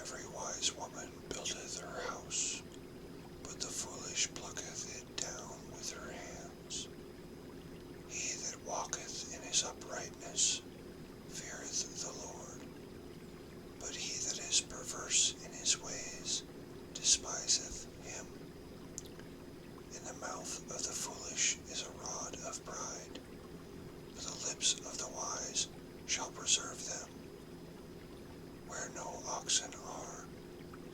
Every wise woman buildeth her house, but the foolish plucketh it down with her hands. He that walketh in his uprightness feareth the Lord, but he that is perverse in his ways despiseth him. In the mouth of the foolish is a rod of pride, but the lips of the wise shall preserve them. Where no oxen are,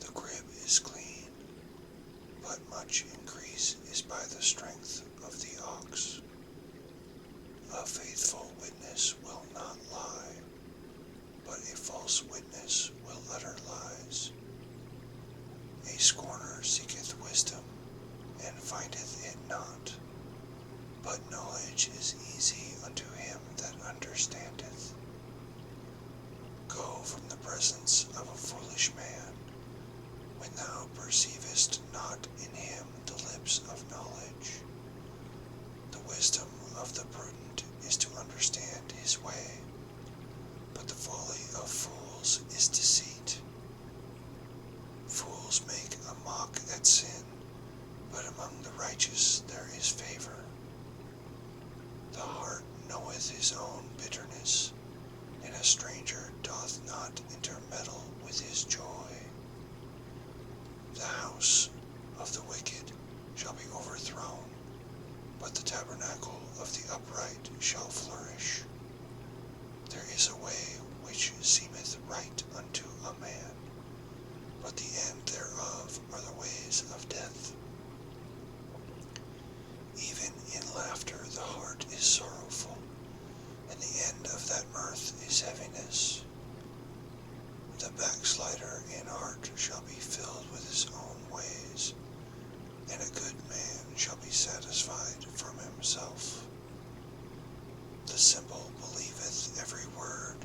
the crib is clean, but much increase is by the strength of the ox. A faithful witness will not lie, but a false witness will utter lies. A scorner seeketh wisdom, and findeth it not, but knowledge is easy unto him that understandeth. Go from the presence of a foolish man, when thou perceivest not in him the lips of knowledge. The wisdom of the prudent is to understand his way, but the folly of fools is deceit. Fools make a mock at sin, but among the righteous there is favor. The heart knoweth his own bitterness, and a stranger doth not intermeddle with his joy. The house of the wicked shall be overthrown, but the tabernacle of the upright shall flourish. There is a way which seemeth right unto a man, but the end thereof are the ways of death. Even in laughter the heart is sorrowful, and the end of that mirth is heaviness. The backslider in heart shall be filled with his own ways, and a good man shall be satisfied from himself. The simple believeth every word,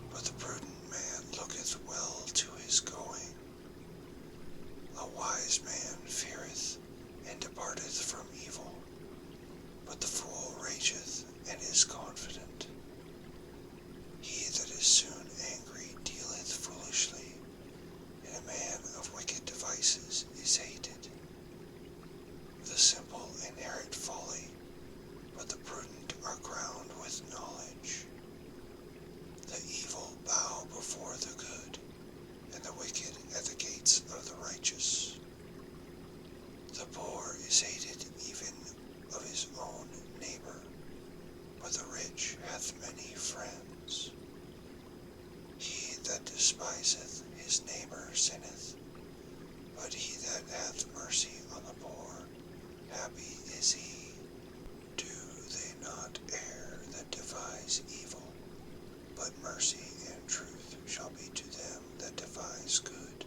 but the prudent man looketh well to his going. A wise man feareth and departeth from evil, but the fool rageth and is confident. He that is soon angry dealeth foolishly, and a man of wicked devices is hated. The simple inherit folly, but the prudent are crowned with knowledge. The evil bow before the good, and the wicked at the gates of the righteous. The poor is hated even of his own neighbor, but the rich hath many friends. He that despiseth his neighbor sinneth, but he that hath mercy on the poor, happy is he. Do they not err that devise evil? But mercy and truth shall be to them that devise good.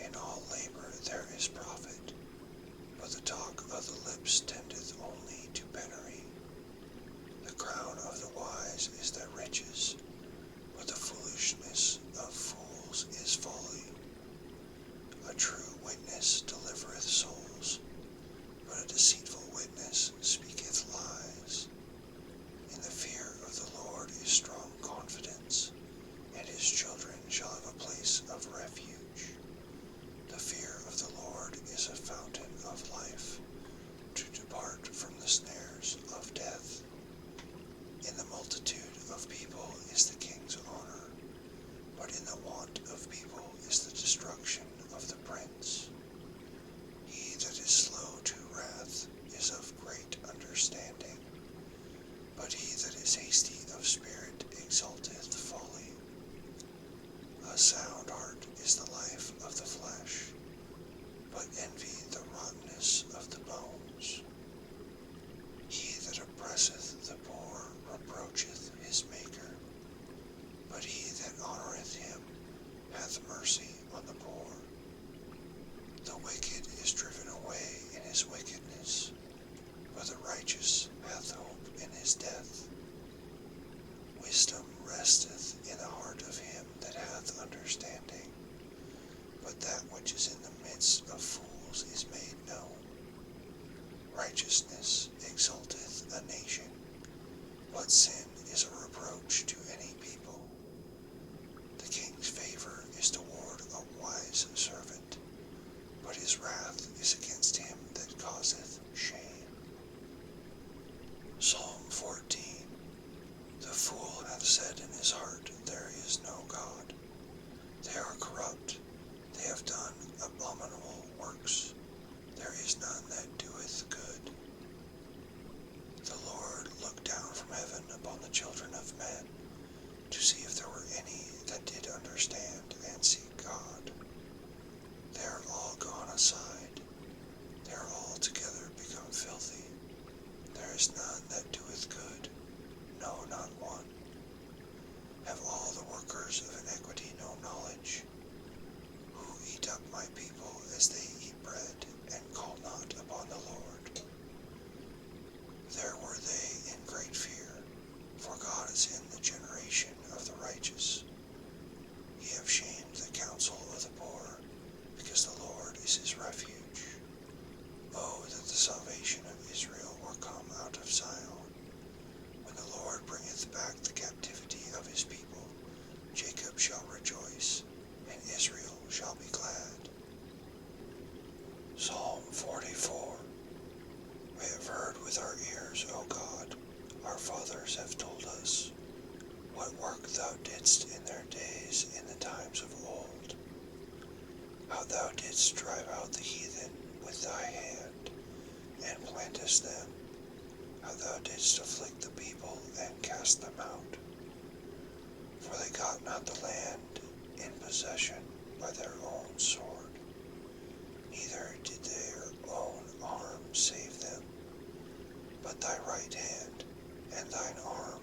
In all labor there is profit, but the talk of the lips tendeth only to penury. The crown of the wise is their riches, but the foolishness of fools is folly. A true witness delivereth souls, but a deceitful witness speaketh lies. In the fear of the Lord is strong confidence, and his children shall have a place of refuge. The fear of the Lord is a fountain of life, to depart from the snares of death. In the multitude of people is the king's honor, but in the want of people is the destruction of the prince. He that is slow to wrath is of great understanding, but he that is hasty of spirit exalteth folly. A sound heart is the life of the flesh, but envy the rottenness of the bones. He that oppresseth the poor reproacheth his Maker, but he that honoureth him hath mercy on the poor. The wicked is driven away in his wickedness, but the righteous hath hope in his death. Wisdom resteth in the heart of him that hath understanding, but that which is in the midst of fools is made known. Righteousness exalteth a nation, but sin is a reproach to any people. The king's favor is toward said in his heart, there is no God. They are corrupt. They have done abominable works. There is none that doeth good. The Lord looked down from heaven upon the children of men, to see if there were any that did understand and seek God. They are all gone aside. They are altogether become filthy. There is none that doeth good, no, not one. Have all the workers of iniquity no knowledge? Who eat up my people as they eat bread, and call not upon the Lord? There were they in great fear, for God is in the generation of the righteous. Ye have shamed the counsel of the poor, because the Lord is his refuge. Oh, that the salvation of Israel were come out of Zion. When the Lord bringeth back the captivity of his people, Jacob shall rejoice, and Israel shall be glad. Psalm 44. We have heard with our ears, O God, our fathers have told us, what work thou didst in their days in the times of old, how thou didst drive out the heathen with thy hand, and plantest them, how thou didst afflict the people and cast them out. For they got not the land in possession by their own sword, neither did their own arm save them, but thy right hand, and thine arm,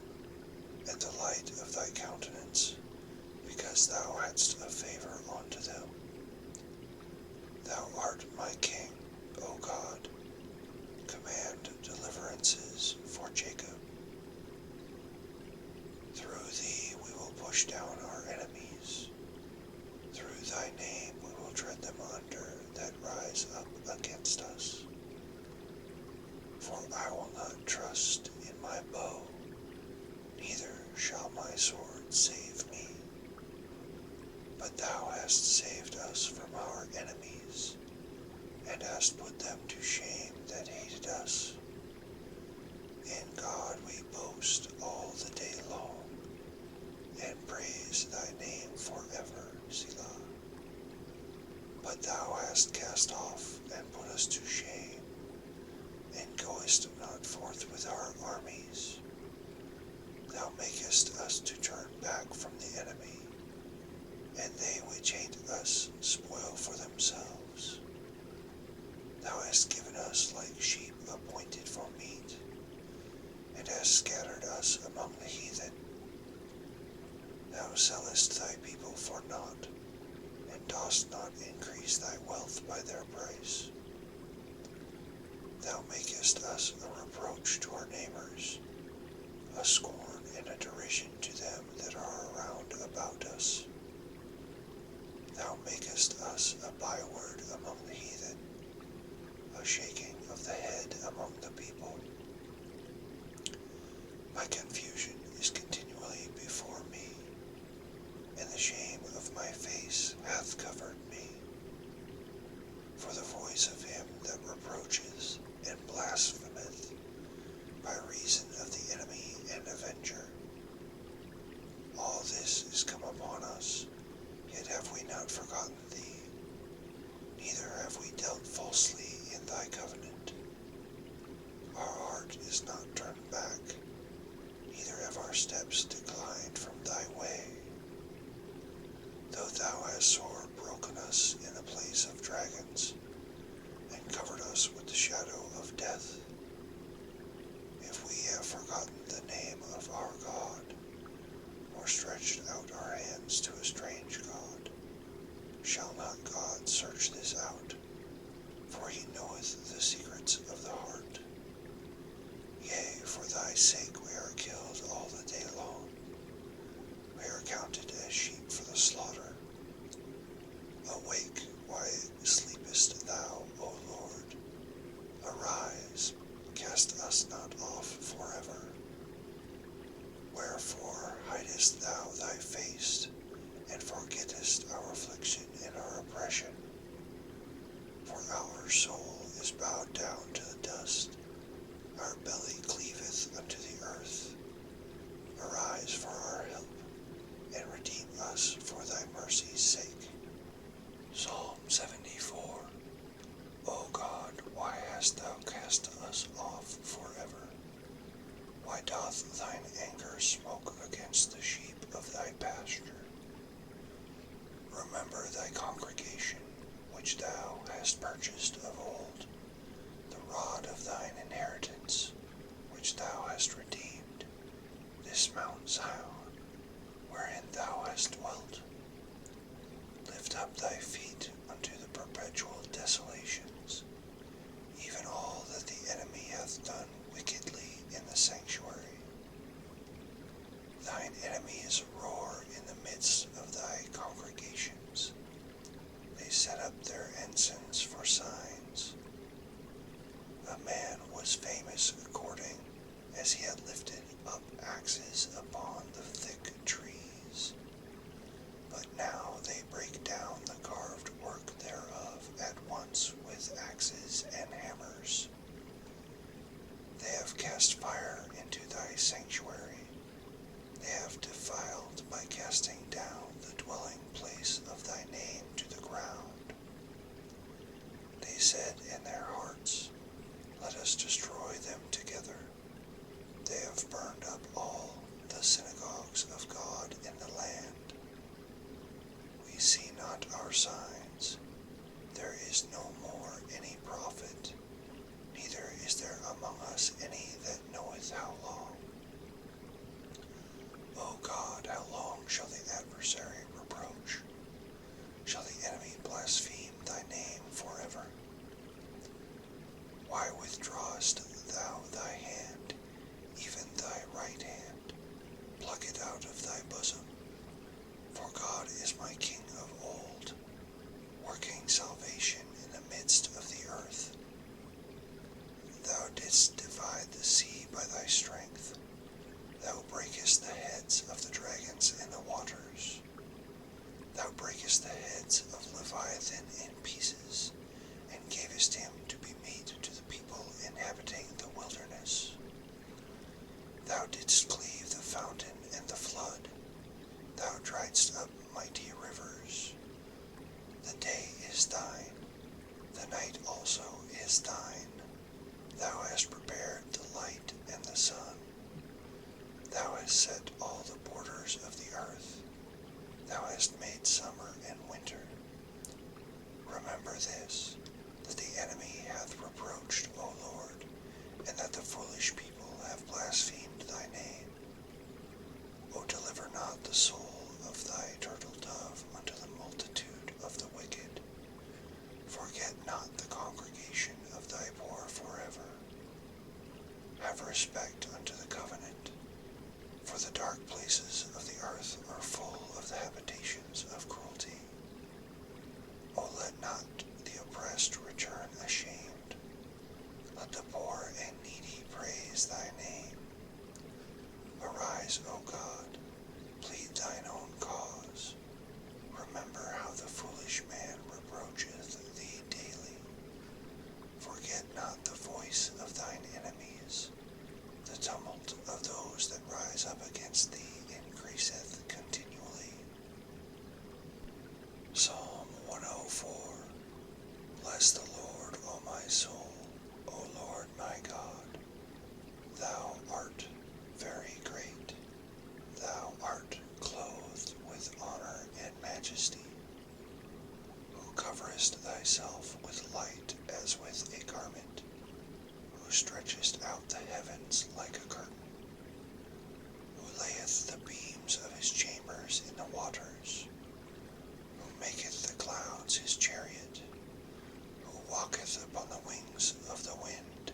and the light of thy countenance, because thou hadst a favor unto them. Thou art my King, O God. Command deliverances for Jacob. Through thee we will push down our enemies. Through thy name we will tread them under that rise up against us. For I will not trust in my bow, neither shall my sword save me. But thou hast saved us from our enemies, and hast put them to shame that hated us. In God we boast all the day long, and praise thy name forever, Selah. But thou hast cast off and put us to shame, and goest not forth with our armies. Thou makest us to turn back from the enemy, and they which hate us spoil for themselves. Thou hast given us like sheep appointed for meat, and hast scattered us among the heathen. Thou sellest thy people for naught, and dost not increase thy wealth by their price. Thou makest us a reproach to our neighbors, a scorn and a derision to them that are around about us. Thou makest us a byword among the heathen, a shaking of the head among the people. My confusion is continually before me, and the shame of my face hath covered me. For the voice of him that reproaches and blasphemeth, by reason of the enemy and avenger. All this is come upon us, yet have we not forgotten thee, neither have we dealt falsely in thy covenant. Our heart is not turned back, neither have our steps declined from thy way. Though thou hast sore broken us in the place of dragons, and covered us with the shadow of death, if we have forgotten the name of our God, or stretched out our hands to a strange God, shall not God search this out? For he knoweth the secrets of the heart. Yea, for thy sake we are killed all the day long. We are counted as sheep for the slaughter. Awake, why sleepest thou, O Lord? Arise, cast us not off forever. Wherefore hidest thou thy face, and forgettest our affliction and our oppression? For our soul is bowed down to the dust, our belly cleaveth unto the earth. Arise for our help, thy pasture. Remember thy congregation, which thou hast purchased of old, the rod of thine inheritance, which thou hast redeemed, this Mount Zion, wherein thou hast dwelt. Lift up thy feet unto the perpetual desolations, even all that the enemy hath done wickedly in the sanctuary. Thine enemies roar in the midst of thy congregations. They set up their ensigns for signs. A man was famous according as he had lifted up axes upon the thick trees. But now they break down the carved work thereof at once with axes and hammers. They have cast fire into thy sanctuary. They have defiled by casting down the dwelling place of thy name to the ground. They said in their hearts, let us destroy them together. They have burned up all the synagogues of God in the land. We see not our signs. There is no more any prophet, neither is there among us any that knoweth how long. O God, how long shall the adversary reproach? Shall the enemy blaspheme thy name forever? Why withdrawest thou thy hand, even thy right hand? Pluck it out of thy bosom. For God is my King of old, working salvation in the midst of the earth. Thou didst divide the sea by thy strength. Thou breakest the heads of the dragons in the waters. Thou breakest the heads of Leviathan in pieces, and gavest him to be meat to the people inhabiting the wilderness. Thou didst cleave the fountain and the flood. Thou driedst up mighty rivers. The day is thine, the night also is thine. Thou hast prepared the light and the sun. Thou hast set all the borders of the earth. Thou hast made summer and winter. Remember this, that the enemy hath reproached, O Lord, and that the foolish people have blasphemed thy name. O deliver not the soul of thy turtle dove unto the multitude of the wicked. Forget not the congregation of thy poor forever. Have respect unto the covenant. For the dark places of the earth are full of the habitations of cruelty. O let not the oppressed return ashamed. Let the poor and needy praise thy name. Arise, O God, plead thine own cause. Remember how the foolish man reproacheth thee daily. Forget not the voice of thine enemies. The tumult of those that rise up against thee increaseth continually. Psalm 104. Bless the Lord, O my soul, O Lord my God. Thou art very great. Thou art clothed with honor and majesty, who coverest thyself with light as with a garment, who stretchest out the heavens like a curtain, who layeth the beams of his chambers in the waters, who maketh the clouds his chariot, who walketh upon the wings of the wind,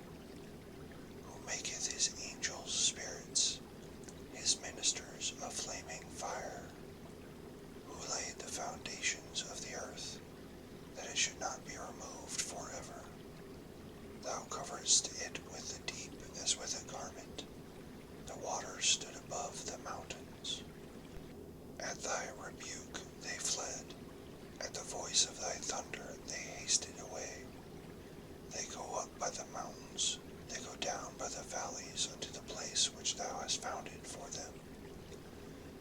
who maketh his angels spirits, his ministers a flaming fire, who laid the foundations of the earth, that it should not be removed forever. Thou coverest it with the deep as with a garment. The waters stood above the mountains. At thy rebuke they fled. At the voice of thy thunder they hasted away. They go up by the mountains. They go down by the valleys unto the place which thou hast founded for them.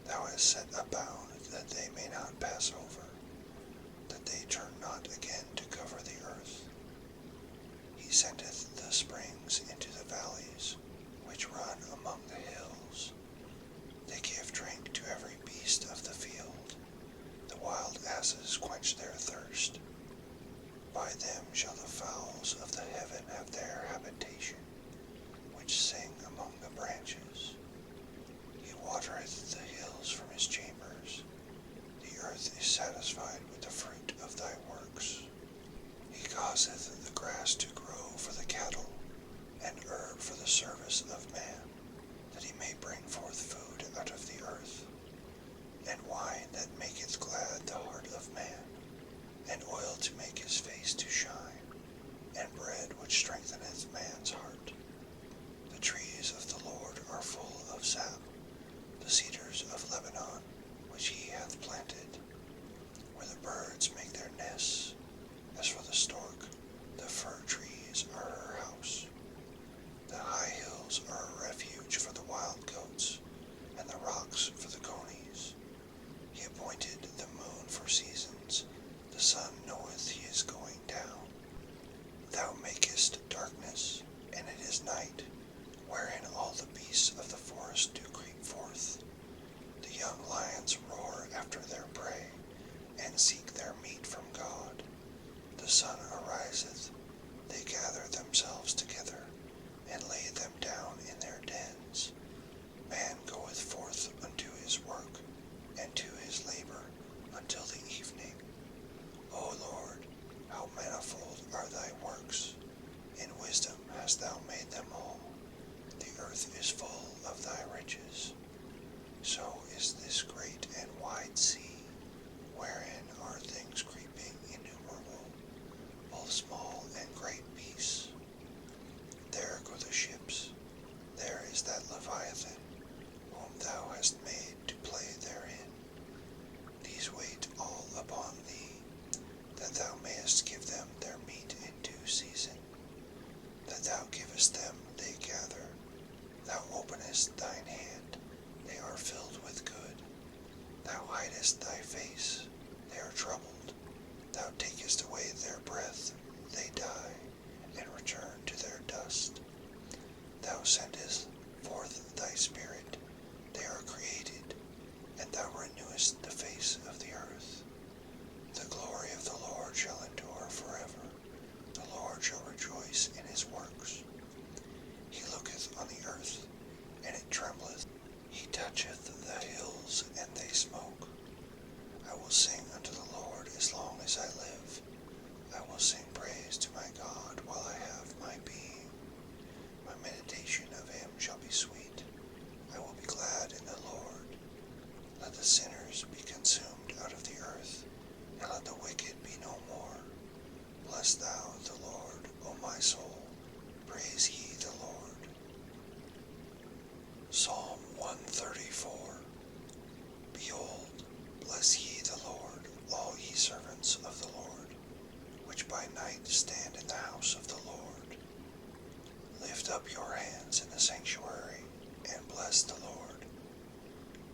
Thou hast set a bound that they may not pass over, that they turn not again to cover the earth. He sendeth the springs into the valleys, which run among the hills. They give drink to every beast shall the fowls of the heaven have their habitation, which sing among the branches. He watereth the hills from his chambers. The earth is satisfied with the fruit of thy works. He causeth the grass to grow for the cattle, and herb for the service of man, that he may bring forth food out of the earth, and wine that maketh glad the heart of man, and oil to make his face to shine, and bread which strengtheneth man's heart. The trees of the Lord are full of sap, the cedars of Lebanon, which he hath planted, where the birds make their nests. As for the stork, the fir trees are her house. The high hills are a refuge for the wild goats, and the rocks for the conies. He appointed the moon for seasons. The sun knoweth he is going down. Thou makest darkness, and it is night, wherein all the beasts of the forest do creep forth. The young lions roar after their prey, and seek their meat from God. The sun ariseth, they gather themselves together, and lay them down in their dens. Man goeth forth unto his work, and to his labor until the evening. O Lord, how manifold are thy works! In wisdom hast thou made them all. The earth is full of thy riches. So is this great and wide sea, wherein are things creeping innumerable, both small and great beasts. There go the ships, there is that Leviathan, whom thou hast made to play therein. These wait all upon thee, that thou mayest give them their meat in due season. That thou givest them, they gather. Thou openest thine hand, they are filled with good. Thou hidest thy face, they are troubled. Thou takest away their breath, they die, and return to their dust. Thou sendest forth thy spirit, they are created, and thou renewest the face of the earth. The glory of the Lord shall endure forever. The Lord shall rejoice in his works. He looketh on the earth, and it trembleth. He toucheth the hills, and they smoke. I will sing unto the Lord as long as I live. I will sing praise to my God while I have my being. My meditation of him shall be sweet. I will be glad in the Lord. Let the sinners be consumed out of the earth, and let the wicked be no more. Bless thou the Lord, O my soul. Praise ye the Lord. Psalm 134. Behold, bless ye the Lord, all ye servants of the Lord, which by night stand in the house of the Lord. Lift up your hands in the sanctuary, and bless the Lord.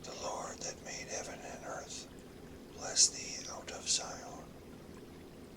The Lord that made heaven and earth, bless thee out of Zion.